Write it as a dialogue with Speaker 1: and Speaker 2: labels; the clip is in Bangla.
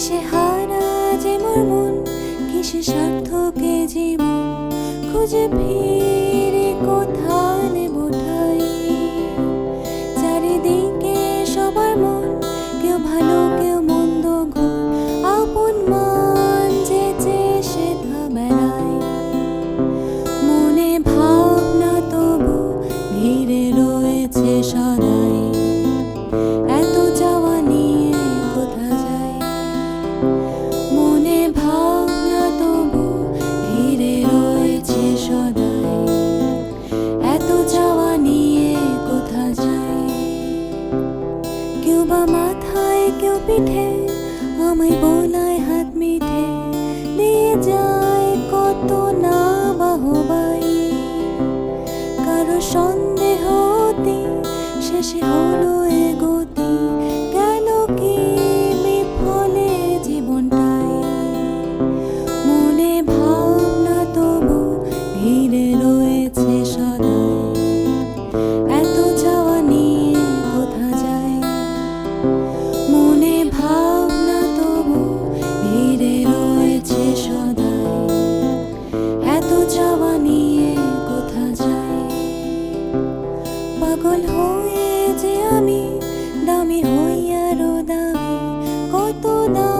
Speaker 1: কিসে হারা যে মোর মন, কিসে সার্থকে জীবন, খুঁজে ফিরে কোথা নেব ঠাই। চারিদিকে সবার মন, কেউ ভালো কেউ মন্দ ঘোর, আপন মান যে সে থা বেড়ায়। মনে ভাবনা তবু ঘিরে রয়েছে সদাই, এত যাওয়া নিয়ে কোথা যাই। মনে ভাবনা তবু ঘিরে রয়েছে সদাই, এত যাওয়া নিয়ে কোথা যাই। কেউ বা মাথায় কেউ পিঠে আমায় বোলায় হাত মিঠে, দিয়ে যায় কত না বাহবাই। কারো সন্দেহ অতি শেষে হলো এ গতি, গেল কি বিফলে জীবনটাই। মনে ভাবনা তবু ঘিরে রয়েছে সদাই, এত যাওয়া নিয়ে কোথা যাই। মনে ভাবনা তবু ঘিরে রয়েছে সদাই, এত যাওয়া নিয়ে কোথা যাই। পাগল হয়ে যে আমি দামি হইয়ারও দামি, কত দাম